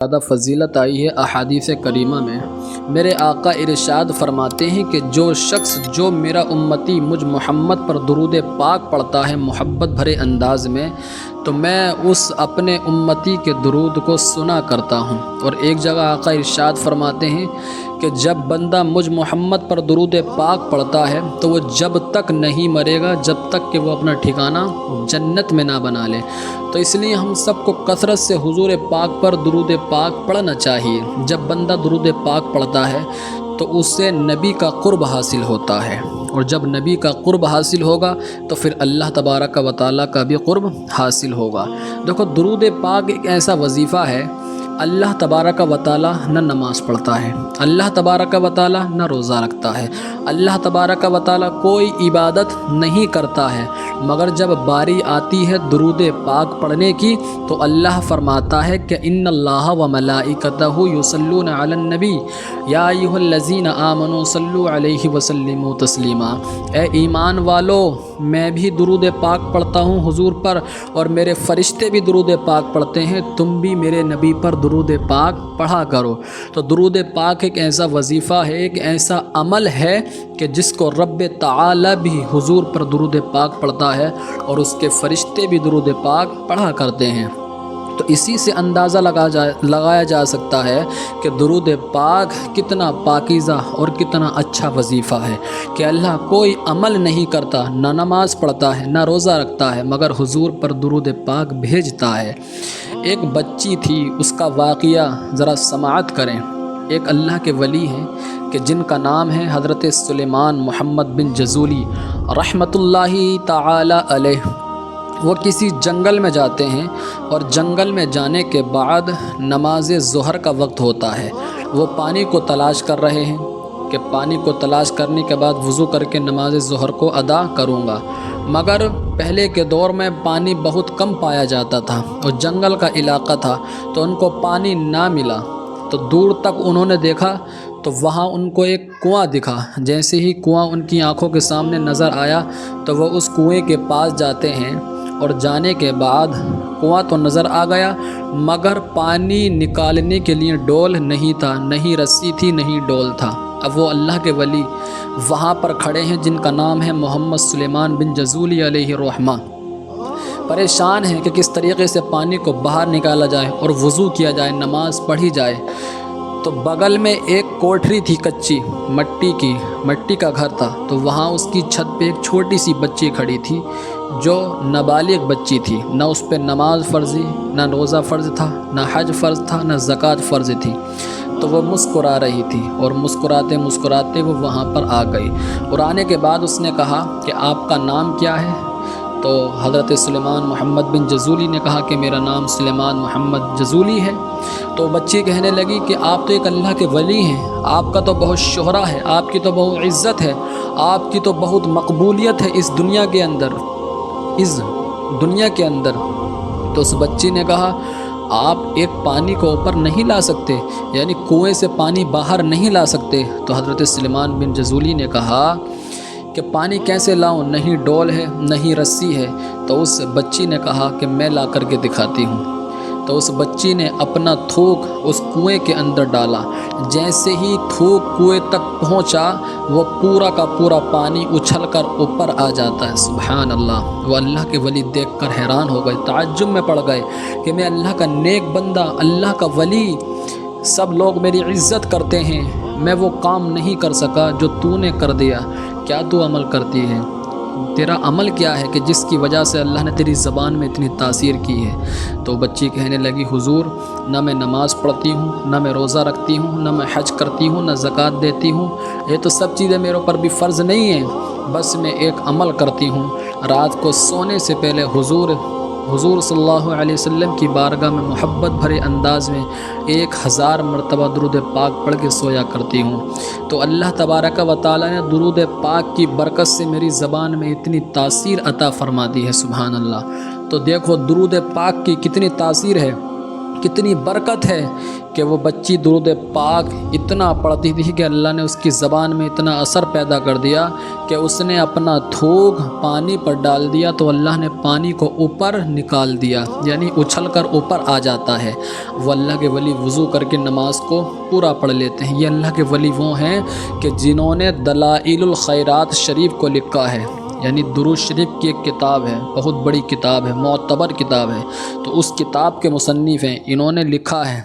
زیادہ فضیلت آئی ہے احادیث کریمہ میں۔ میرے آقا ارشاد فرماتے ہیں کہ جو شخص جو میرا امتی مجھ محمد پر درود پاک پڑھتا ہے محبت بھرے انداز میں، تو میں اس اپنے امتی کے درود کو سنا کرتا ہوں۔ اور ایک جگہ آقا ارشاد فرماتے ہیں کہ جب بندہ مجھ محمد پر درود پاک پڑھتا ہے تو وہ جب تک نہیں مرے گا جب تک کہ وہ اپنا ٹھکانہ جنت میں نہ بنا لے۔ تو اس لیے ہم سب کو کثرت سے حضور پاک پر درود پاک پڑھنا چاہیے۔ جب بندہ درود پاک پڑھتا ہے تو اس سے نبی کا قرب حاصل ہوتا ہے، اور جب نبی کا قرب حاصل ہوگا تو پھر اللہ تبارک و تعالیٰ کا بھی قرب حاصل ہوگا۔ دیکھو درود پاک ایک ایسا وظیفہ ہے، اللہ تبارک و تعالیٰ نہ نماز پڑھتا ہے، اللہ تبارک و تعالیٰ نہ روزہ رکھتا ہے، اللہ تبارک و تعالیٰ کوئی عبادت نہیں کرتا ہے، مگر جب باری آتی ہے درود پاک پڑھنے کی تو اللہ فرماتا ہے کہ ان اللہ و ملائکتہ یصلون علی النبی یا ایھا الذین آمنوا صلوا علیہ وسلموا تسلیما۔ اے ایمان والو، میں بھی درود پاک پڑھتا ہوں حضور پر، اور میرے فرشتے بھی درود پاک پڑھتے ہیں، تم بھی میرے نبی پر درود پاک پڑھا کرو۔ تو درود پاک ایک ایسا وظیفہ ہے، ایک ایسا عمل ہے کہ جس کو رب تعالی بھی حضور پر درود پاک پڑھتا ہے اور اس کے فرشتے بھی درود پاک پڑھا کرتے ہیں۔ تو اسی سے اندازہ لگایا جا سکتا ہے کہ درود پاک کتنا پاکیزہ اور کتنا اچھا وظیفہ ہے کہ اللہ کوئی عمل نہیں کرتا، نہ نماز پڑھتا ہے نہ روزہ رکھتا ہے، مگر حضور پر درود پاک بھیجتا ہے۔ ایک بچی تھی، اس کا واقعہ ذرا سماعت کریں۔ ایک اللہ کے ولی ہیں کہ جن کا نام ہے حضرت سلیمان محمد بن جزولی رحمۃ اللہ تعالی علیہ۔ وہ کسی جنگل میں جاتے ہیں، اور جنگل میں جانے کے بعد نماز ظہر کا وقت ہوتا ہے۔ وہ پانی کو تلاش کر رہے ہیں کہ پانی کو تلاش کرنے کے بعد وضو کر کے نماز ظہر کو ادا کروں گا، مگر پہلے کے دور میں پانی بہت کم پایا جاتا تھا اور جنگل کا علاقہ تھا، تو ان کو پانی نہ ملا۔ تو دور تک انہوں نے دیکھا تو وہاں ان کو ایک کنواں دکھا۔ جیسے ہی کنواں ان کی آنکھوں کے سامنے نظر آیا تو وہ اس کنویں کے پاس جاتے ہیں، اور جانے کے بعد کنواں تو نظر آ گیا، مگر پانی نکالنے کے لیے ڈول نہیں تھا، نہیں رسی تھی نہیں ڈول تھا۔ اب وہ اللہ کے ولی وہاں پر کھڑے ہیں جن کا نام ہے محمد سلیمان بن جزولی علیہ الرحمہ، پریشان ہیں کہ کس طریقے سے پانی کو باہر نکالا جائے اور وضو کیا جائے، نماز پڑھی جائے۔ تو بغل میں ایک کوٹھری تھی کچی مٹی کا گھر تھا، تو وہاں اس کی چھت پہ ایک چھوٹی سی بچی کھڑی تھی جو نابالغ بچی تھی، نہ اس پہ نماز فرضی، نہ روزہ فرض تھا، نہ حج فرض تھا، نہ زکوٰۃ فرض تھی۔ تو وہ مسکرا رہی تھی، اور مسکراتے مسکراتے وہ وہاں پر آ گئی، اور آنے کے بعد اس نے کہا کہ آپ کا نام کیا ہے؟ تو حضرت سلیمان محمد بن جزولی نے کہا کہ میرا نام سلیمان محمد جزولی ہے۔ تو بچی کہنے لگی کہ آپ تو ایک اللہ کے ولی ہیں، آپ کا تو بہت شہرہ ہے، آپ کی تو بہت عزت ہے، آپ کی تو بہت مقبولیت ہے اس دنیا کے اندر۔ تو اس بچی نے کہا آپ ایک پانی کو اوپر نہیں لا سکتے، یعنی کنویں سے پانی باہر نہیں لا سکتے؟ تو حضرت سلیمان بن جزولی نے کہا کہ پانی کیسے لاؤں، نہیں ڈول ہے نہیں رسی ہے۔ تو اس بچی نے کہا کہ میں لا کر کے دکھاتی ہوں۔ تو اس بچی نے اپنا تھوک اس کنویں کے اندر ڈالا، جیسے ہی تھوک کنویں تک پہنچا وہ پورا کا پورا پانی اچھل کر اوپر آ جاتا ہے۔ سبحان اللہ! وہ اللہ کے ولی دیکھ کر حیران ہو گئے، تعجب میں پڑ گئے کہ میں اللہ کا نیک بندہ، اللہ کا ولی، سب لوگ میری عزت کرتے ہیں، میں وہ کام نہیں کر سکا جو تو نے کر دیا۔ کیا تو عمل کرتی ہے؟ تیرا عمل کیا ہے کہ جس کی وجہ سے اللہ نے تیری زبان میں اتنی تاثیر کی ہے؟ تو بچی کہنے لگی حضور، نہ میں نماز پڑھتی ہوں، نہ میں روزہ رکھتی ہوں، نہ میں حج کرتی ہوں، نہ زکوٰۃ دیتی ہوں، یہ تو سب چیزیں میرے اوپر بھی فرض نہیں ہیں، بس میں ایک عمل کرتی ہوں، رات کو سونے سے پہلے حضور صلی اللہ علیہ وسلم کی بارگاہ میں محبت بھرے انداز میں 1000 مرتبہ درود پاک پڑھ کے سویا کرتی ہوں۔ تو اللہ تبارک و تعالیٰ نے درود پاک کی برکت سے میری زبان میں اتنی تاثیر عطا فرما دی ہے۔ سبحان اللہ! تو دیکھو درود پاک کی کتنی تاثیر ہے کتنی برکت ہے کہ وہ بچی درود پاک اتنا پڑھتی تھی کہ اللہ نے اس کی زبان میں اتنا اثر پیدا کر دیا کہ اس نے اپنا تھوک پانی پر ڈال دیا تو اللہ نے پانی کو اوپر نکال دیا، یعنی اچھل کر اوپر آ جاتا ہے۔ وہ اللہ کے ولی وضو کر کے نماز کو پورا پڑھ لیتے ہیں۔ یہ اللہ کے ولی وہ ہیں کہ جنہوں نے دلائل الخیرات شریف کو لکھا ہے، یعنی درود شریف کی ایک کتاب ہے، بہت بڑی کتاب ہے، معتبر کتاب ہے، تو اس کتاب کے مصنف ہیں، انہوں نے لکھا ہے